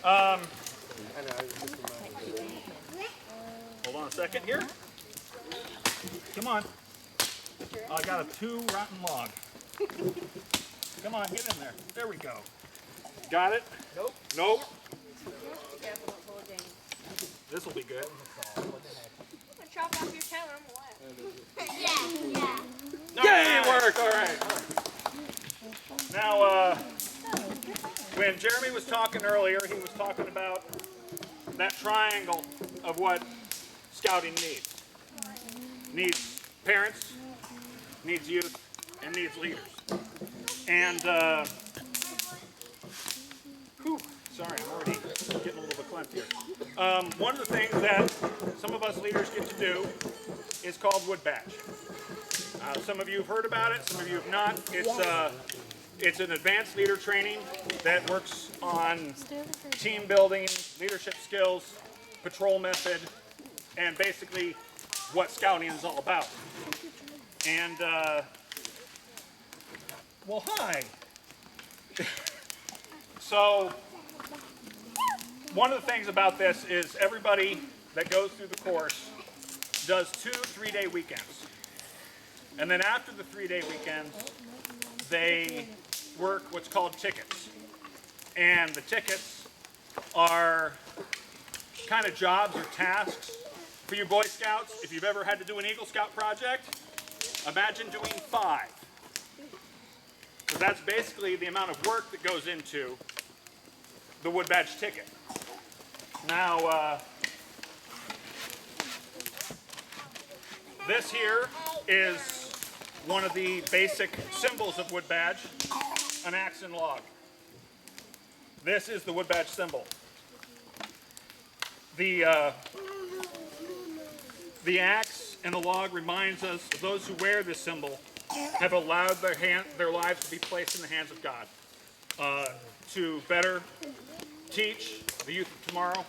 Um, hold on a second here. Come on. I got a 2 rotten log. Come on, get in there. There we go. Got it? Nope. Nope. This will be good. Chop off your tail and I'm Yay, work! All right. Now, when Jeremy was talking earlier, he was talking about that triangle of what scouting needs. Needs parents, needs youth, and needs leaders. And, sorry, I'm already getting a little bit clamped here. One of the things that some of us leaders get to do is called wood badge. Some of you have heard about it, some of you have not. It's an advanced leader training that works on team building, leadership skills, patrol method, and basically what scouting is all about. And, well, hi. So, one of the things about this is everybody that goes through the course does 2 3-day weekends. And then after the 3-day weekends, they work what's called tickets. And the tickets are kind of jobs or tasks for you Boy Scouts. If you've ever had to do an Eagle Scout project, imagine doing 5. So that's basically the amount of work that goes into the wood badge ticket. Now, this here is one of the basic symbols of wood badge, an axe and log. This is the wood badge symbol. The axe and the log reminds us of those who wear this symbol have allowed their lives to be placed in the hands of God to better teach the youth of tomorrow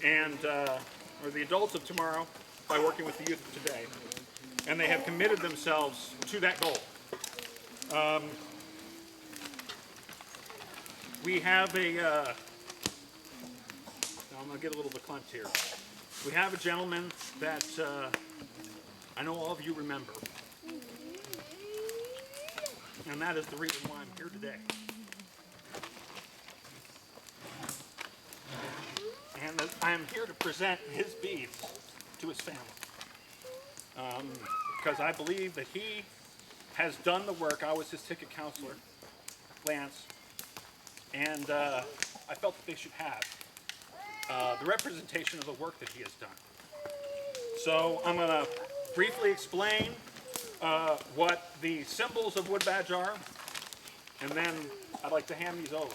and or the adults of tomorrow by working with the youth of today. And they have committed themselves to that goal. We have a, now I'm going to get a little bit clumped here. We have a gentleman that I know all of you remember. And that is the reason why I'm here today. And I am here to present his beads to his family. Because I believe that he has done the work. I was his ticket counselor, Lance, and I felt that they should have the representation of the work that he has done. So I'm going to briefly explain what the symbols of wood badge are, and then I'd like to hand these over.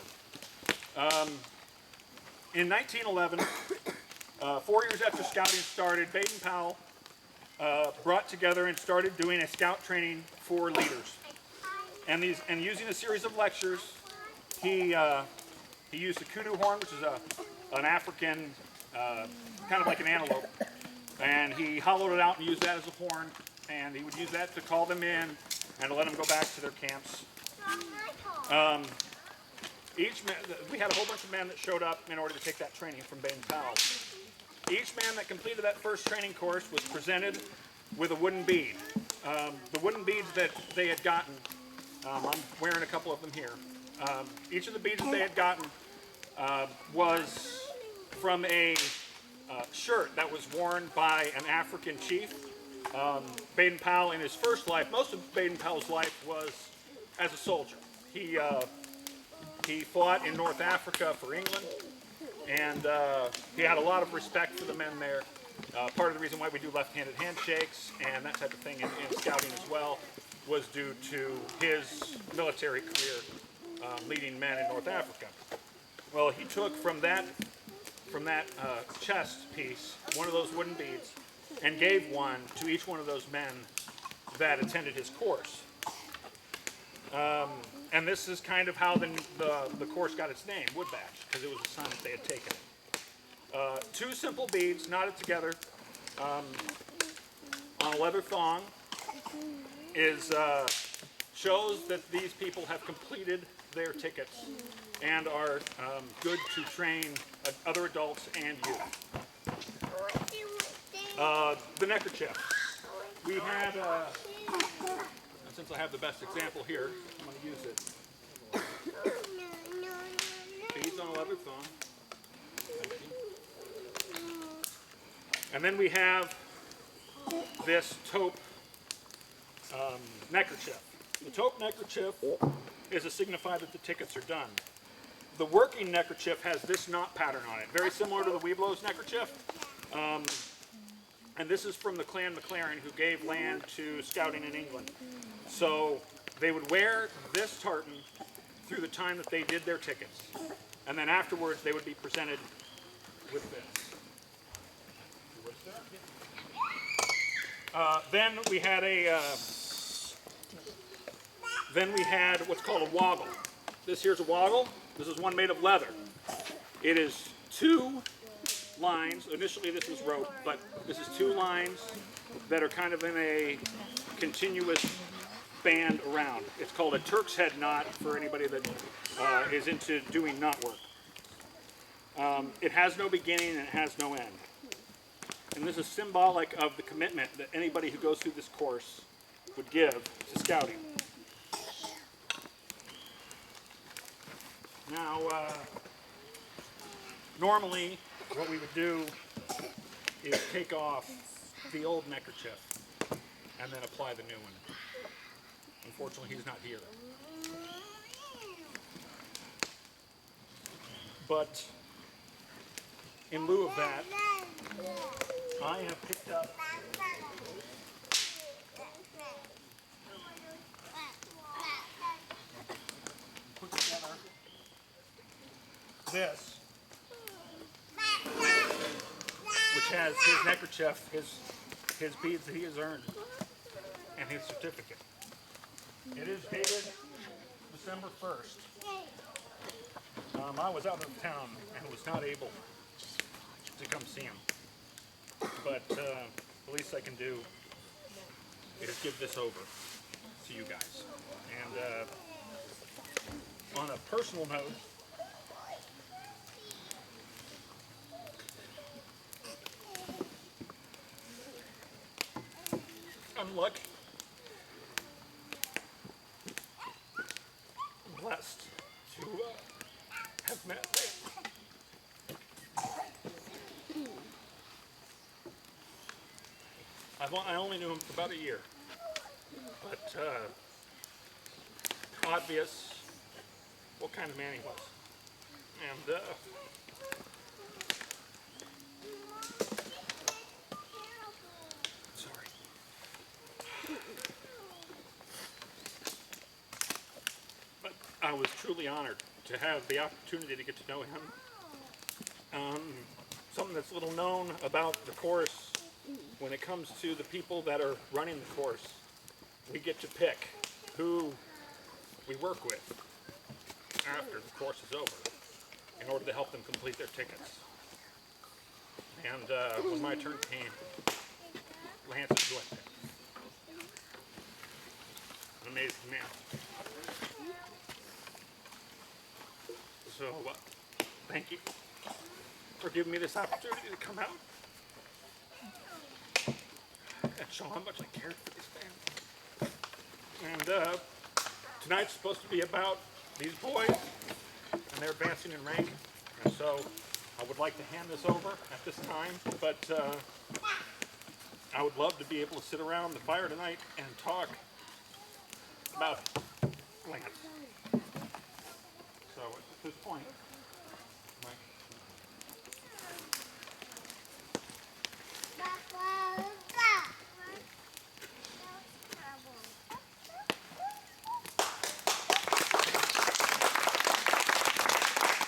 In 1911, 4 years after scouting started, Baden-Powell brought together and started doing a scout training for leaders. And using a series of lectures, he used the kudu horn, which is an African, kind of like an antelope. And he hollowed it out and used that as a horn. And he would use that to call them in and to let them go back to their camps. We had a whole bunch of men that showed up in order to take that training from Baden-Powell. Each man that completed that first training course was presented with a wooden bead. The wooden beads that they had gotten, I'm wearing a couple of them here. Each of the beads that they had gotten was from a shirt that was worn by an African chief. Baden-Powell, in his first life, most of Baden-Powell's life was as a soldier. He fought in North Africa for England, and he had a lot of respect for the men there. Part of the reason why we do left-handed handshakes and that type of thing in scouting as well was due to his military career leading men in North Africa. Well, he took from that chest piece one of those wooden beads and gave one to each one of those men that attended his course. And this is kind of how the course got its name, wood badge, because it was a sign that they had taken it. 2 simple beads knotted together on a leather thong shows that these people have completed their tickets and are good to train other adults and youth. The neckerchief. We had, since I have the best example here, I'm going to use it. Beads on a leather thong. And then we have this taupe neckerchief. The taupe neckerchief is to signify that the tickets are done. The working neckerchief has this knot pattern on it, very similar to the Webelos neckerchief. And this is from the Clan MacLaren, who gave land to scouting in England. So they would wear this tartan through the time that they did their tickets. And then afterwards they would be presented with this. Then we had what's called a woggle. This here's a woggle. This is one made of leather. It is 2 lines. Initially this was rope, but this is 2 lines that are kind of in a continuous band around. It's called a Turk's head knot for anybody that is into doing knot work. It has no beginning and it has no end. And this is symbolic of the commitment that anybody who goes through this course would give to scouting. Now, normally what we would do is take off the old neckerchief and then apply the new one. Unfortunately, he's not here. But in lieu of that, I have picked up put together this, which has his neckerchief, his beads that he has earned, and his certificate. It is dated December 1st. I was out of town and was not able to come see him. But the least I can do is give this over to you guys. And on a personal note, I'm lucky, blessed to have met him. I only knew him for about a year, but obvious what kind of man he was. And sorry. But I was truly honored to have the opportunity to get to know him. Something that's little known about the course. When it comes to the people that are running the course, we get to pick who we work with after the course is over in order to help them complete their tickets. And when my turn came, Lance is with it. An amazing man. So, thank you for giving me this opportunity to come out and show how much I cared for this family. And tonight's supposed to be about these boys and they're advancing in rank. And so I would like to hand this over at this time, but I would love to be able to sit around the fire tonight and talk about Lance. So at this point,